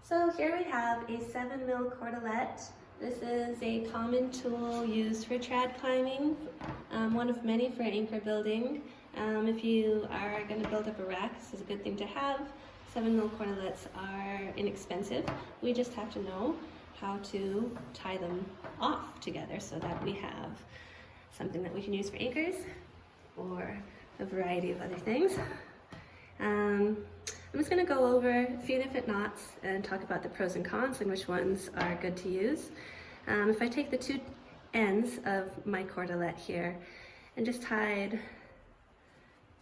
So here we have a 7mm cordelette. This is a common tool used for trad climbing, one of many for anchor building. If you are going to build up a rack, this is a good thing to have. 7mm cordelettes are inexpensive. We just have to know how to tie them off together so that we have something that we can use for anchors or a variety of other things. I'm just going to go over a few different knots and talk about the pros and cons and which ones are good to use. If I take the two ends of my cordelette here and just tied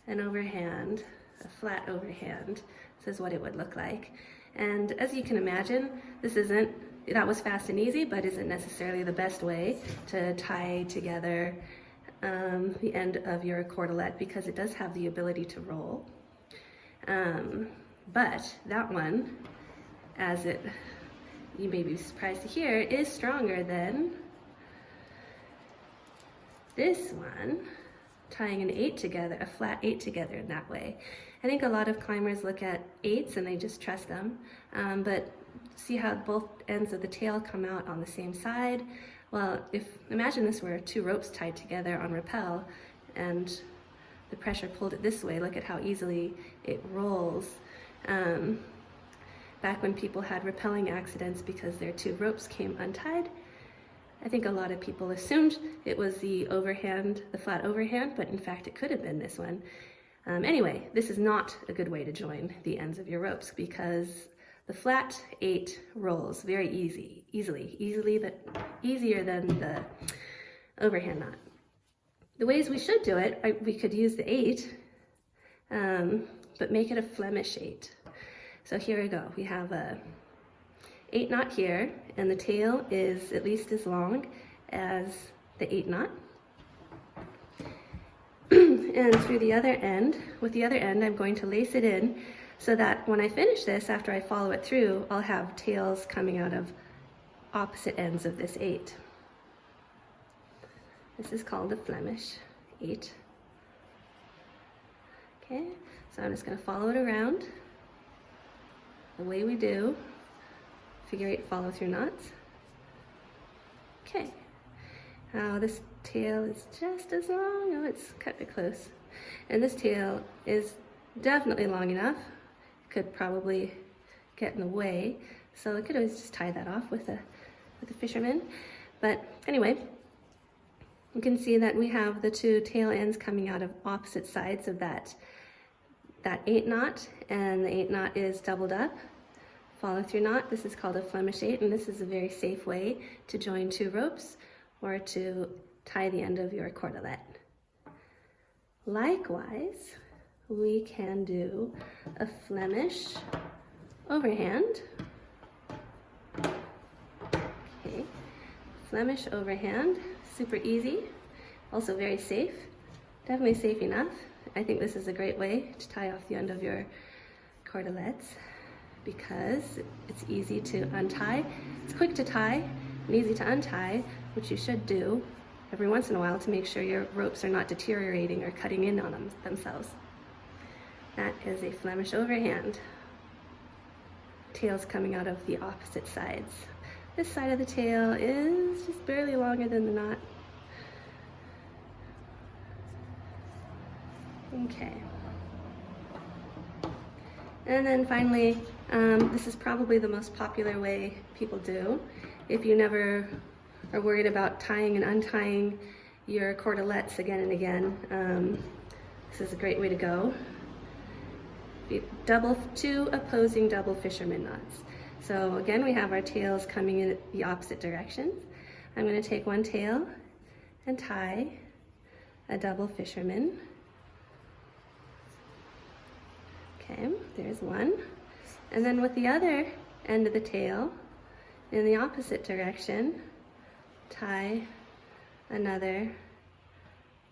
an overhand, a flat overhand, this is what it would look like. And as you can imagine, that was fast and easy, but isn't necessarily the best way to tie together the end of your cordelette because it does have the ability to roll. But that one, you may be surprised to hear, is stronger than this one, tying an 8 together, a flat 8 together in that way. I think a lot of climbers look at 8s and they just trust them, but see how both ends of the tail come out on the same side? Well, imagine this were two ropes tied together on rappel and the pressure pulled it this way. Look at how easily it rolls. Back when people had rappelling accidents because their two ropes came untied, I think a lot of people assumed it was the overhand, the flat overhand, but in fact it could have been this one. Anyway, this is not a good way to join the ends of your ropes because the flat 8 rolls very easily, but easier than the overhand knot. The ways we should do it, we could use the 8, but make it a Flemish 8. So here we go. We have a 8 knot here, and the tail is at least as long as the 8 knot. And through the other end, with the other end, I'm going to lace it in so that when I finish this, after I follow it through, I'll have tails coming out of opposite ends of this 8. This is called the Flemish 8. Okay, so I'm just going to follow it around the way we do figure 8 follow through knots. Okay, now this tail is just as long. Oh, it's cut it close. And this tail is definitely long enough. It could probably get in the way, so I could always just tie that off with a fisherman. But anyway, you can see that we have the two tail ends coming out of opposite sides of that 8 knot, and the 8 knot is doubled up. Follow through knot, this is called a Flemish 8, and this is a very safe way to join two ropes or to tie the end of your cordelette. Likewise, we can do a Flemish overhand. Okay, Flemish overhand, super easy, also very safe, definitely safe enough. I think this is a great way to tie off the end of your cordelettes because it's easy to untie. It's quick to tie and easy to untie, which you should do every once in a while to make sure your ropes are not deteriorating or cutting in on themselves. That is a Flemish overhand. Tails coming out of the opposite sides. This side of the tail is just barely longer than the knot. Okay. And then finally, this is probably the most popular way people do. If you never are worried about tying and untying your cordelettes again and again, this is a great way to go. Two opposing double fisherman knots. So again, we have our tails coming in the opposite directions. I'm going to take one tail and tie a double fisherman. Okay, there's one. And then with the other end of the tail, in the opposite direction, tie another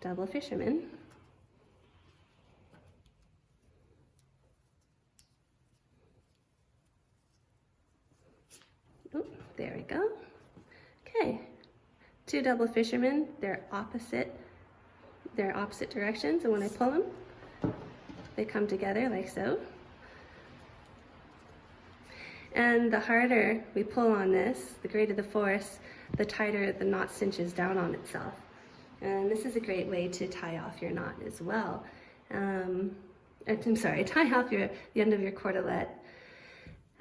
double fisherman. Oh, there we go. Okay, two double fishermen, they're opposite directions, and when I pull them, they come together like so. And the harder we pull on this, the greater the force, the tighter the knot cinches down on itself. And this is a great way to tie off your knot as well. Tie off the end of your cordelette.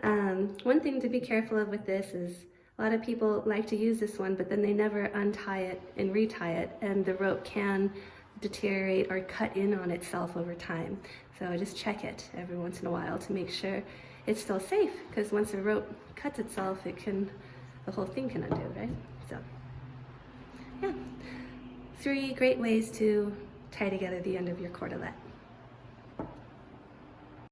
One thing to be careful of with this is a lot of people like to use this one, but then they never untie it and retie it, and the rope can deteriorate or cut in on itself over time. So just check it every once in a while to make sure it's still safe, because once a rope cuts itself, the whole thing can undo, right? So, yeah, 3 great ways to tie together the end of your cordelette.